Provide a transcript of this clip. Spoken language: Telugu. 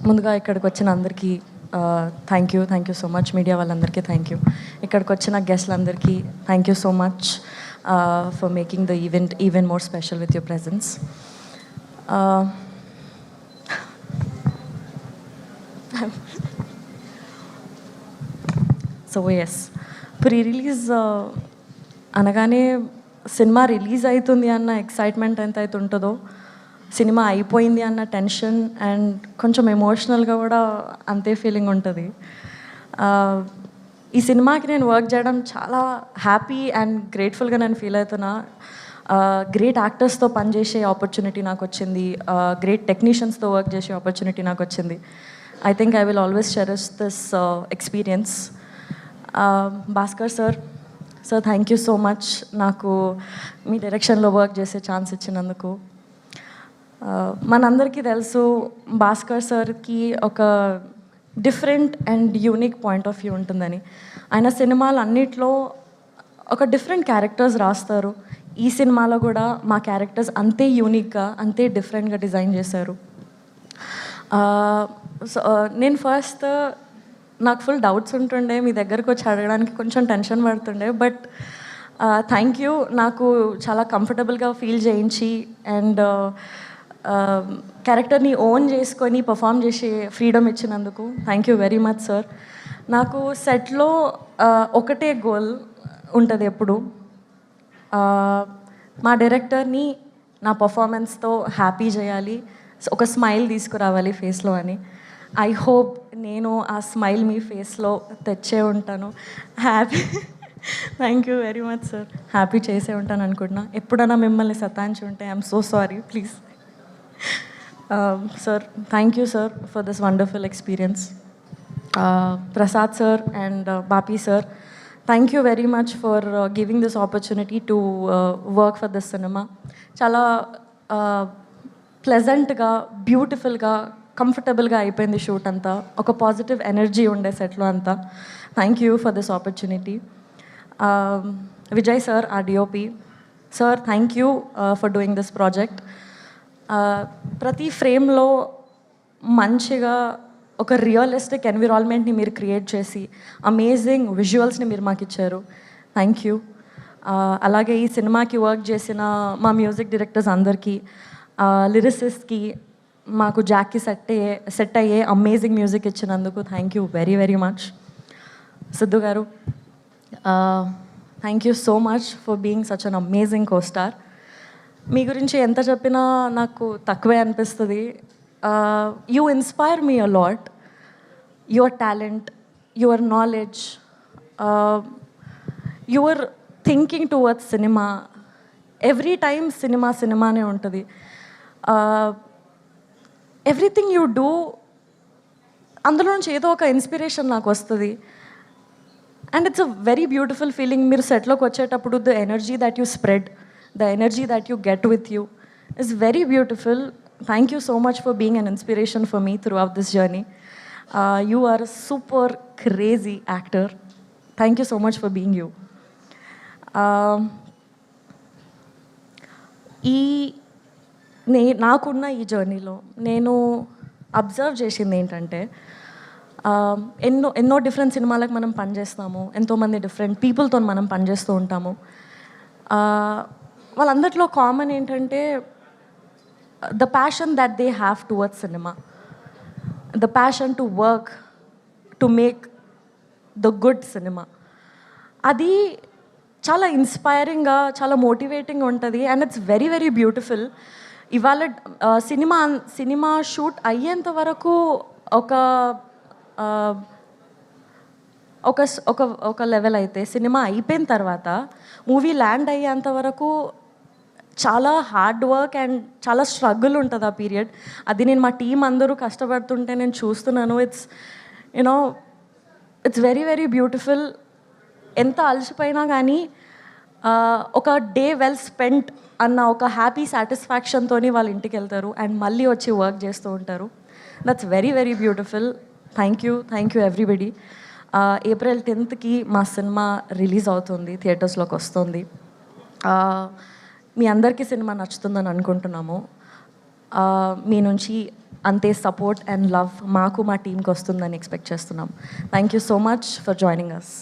ముందుగా ఇక్కడికి వచ్చిన అందరికీ thank you so much. Media వాళ్ళందరికీ థ్యాంక్ యూ. ఇక్కడికి వచ్చిన గెస్ట్లందరికీ thank you so much for making the event even more special with your presence. So yes, pre release అనగానే సినిమా రిలీజ్ అవుతుంది అన్న ఎక్సైట్మెంట్ ఎంత అయితే ఉంటుందో, సినిమా అయిపోయింది అన్న టెన్షన్ అండ్ కొంచెం ఎమోషనల్గా కూడా అంతే ఫీలింగ్ ఉంటుంది. ఈ సినిమాకి నేను వర్క్ చేయడం చాలా హ్యాపీ అండ్ గ్రేట్ఫుల్గా నేను ఫీల్ అవుతున్నా. గ్రేట్ యాక్టర్స్తో పనిచేసే ఆపర్చునిటీ నాకు వచ్చింది, గ్రేట్ టెక్నీషియన్స్తో వర్క్ చేసే ఆపర్చునిటీ నాకు వచ్చింది. I think I will always cherish this experience. Bhaskar sir thank you so much నాకు మీ డైరెక్షన్లో వర్క్ చేసే ఛాన్స్ ఇచ్చినందుకు. మనందరికీ తెలుసు భాస్కర్ సార్కి ఒక different and unique point of view ఉంటుందని. ఆయన సినిమాలు అన్నిట్లో ఒక డిఫరెంట్ క్యారెక్టర్స్ రాస్తారు. ఈ సినిమాలో కూడా మా క్యారెక్టర్స్ అంతే యూనిక్గా అంతే డిఫరెంట్గా డిజైన్ చేశారు. సో నేను ఫస్ట్ నాకు ఫుల్ డౌట్స్ ఉంటుండే, మీ దగ్గరకు వచ్చి అడగడానికి కొంచెం టెన్షన్ పడుతుండే. బట్ థ్యాంక్ యూ నాకు చాలా కంఫర్టబుల్గా ఫీల్ చేయించి అండ్ క్యారెక్టర్ని ఓన్ చేసుకొని పర్ఫామ్ చేసే ఫ్రీడమ్ ఇచ్చినందుకు thank you very much sir. నాకు సెట్లో ఒకటే గోల్ ఉంటుంది ఎప్పుడు, మా డైరెక్టర్ని నా పర్ఫార్మెన్స్తో హ్యాపీ చేయాలి, ఒక స్మైల్ తీసుకురావాలి ఫేస్లో అని. ఐ హోప్ నేను ఆ స్మైల్ మీ ఫేస్లో తెచ్చే ఉంటాను. Happy thank you very much sir. Happy చేసే ఉంటాను అనుకుంటున్నా. ఎప్పుడైనా మిమ్మల్ని సతాయించి ఉంటే I'm so sorry, please. Sir thank you sir for this wonderful experience. Prasad sir and Bapi sir, thank you very much for giving this opportunity to work for this cinema. చాలా ప్లెజెంట్గా బ్యూటిఫుల్గా కంఫర్టబుల్గా అయిపోయింది షూట్ అంతా. ఒక పాజిటివ్ ఎనర్జీ ఉండే సెట్లో అంతా. Thank you for this opportunity. Vijay sir ఆ DOP sir, thank you for doing this project. ప్రతి ఫ్రేమ్లో మంచిగా ఒక రియలిస్టిక్ ఎన్విరాన్మెంట్ని మీరు క్రియేట్ చేసి అమేజింగ్ విజువల్స్ని మీరు మాకు ఇచ్చారు. Thank you. అలాగే ఈ సినిమాకి వర్క్ చేసిన మా మ్యూజిక్ డైరెక్టర్స్ అందరికీ, లిరిసిస్ట్కి, మాకు జాక్కి సెట్ అయ్యే అమేజింగ్ మ్యూజిక్ ఇచ్చినందుకు thank you very very much. Siddhu garu, thank you so much for being such an amazing costar. మీ గురించి ఎంత చెప్పినా నాకు తక్కువే అనిపిస్తుంది. You inspire me a lot. Your talent, your knowledge, your thinking towards cinema, every time సినిమానే ఉంటుంది. ఎవ్రీథింగ్ యూ డూ, అందులో నుంచి ఏదో ఒక ఇన్స్పిరేషన్ నాకు వస్తుంది. And it's a very beautiful feeling. మీరు సెట్లోకి వచ్చేటప్పుడు the energy that you spread, the energy that you get with you is very beautiful. Thank you so much for being an inspiration for me throughout this journey. You are a super crazy actor. Thank you so much for being you. నాకున్న ఈ జర్నీలో నేను అబ్జర్వ్ చేసింది ఏంటంటే, ఎన్నో డిఫరెంట్ సినిమాలకు మనం పనిచేస్తాము, ఎంతోమంది డిఫరెంట్ పీపుల్తో మనం పనిచేస్తూ ఉంటాము. వాళ్ళందరిలో కామన్ ఏంటంటే the passion that they have towards cinema, the passion to work to make the good cinema. అది చాలా ఇన్స్పైరింగ్గా, చాలా మోటివేటింగ్ ఉంటుంది. And it's very very beautiful. ఇవాళ సినిమా షూట్ అయ్యేంత వరకు ఒక లెవెల్ అయితే, సినిమా అయిపోయిన తర్వాత మూవీ ల్యాండ్ అయ్యేంత వరకు చాలా హార్డ్ వర్క్ అండ్ చాలా స్ట్రగుల్ ఉంటుంది ఆ పీరియడ్. అది నేను మా టీం అందరూ కష్టపడుతుంటే నేను చూస్తున్నాను. It's very very beautiful. ఎంత అలసిపోయినా కానీ ఒక డే వెల్ స్పెంట్ అన్న ఒక హ్యాపీ సాటిస్ఫాక్షన్తో వాళ్ళు ఇంటికి వెళ్తారు అండ్ మళ్ళీ వచ్చి వర్క్ చేస్తూ ఉంటారు. That's very very beautiful. Thank you everybody. April 10th మా సినిమా రిలీజ్ అవుతుంది, థియేటర్స్లోకి వస్తుంది. మీ అందరికీ సినిమా నచ్చుతుందని అనుకుంటున్నాము. మీ నుంచి అంతే సపోర్ట్ అండ్ లవ్ మాకు మా టీంకి వస్తుందని ఎక్స్పెక్ట్ చేస్తున్నాం. Thank you so much for joining us.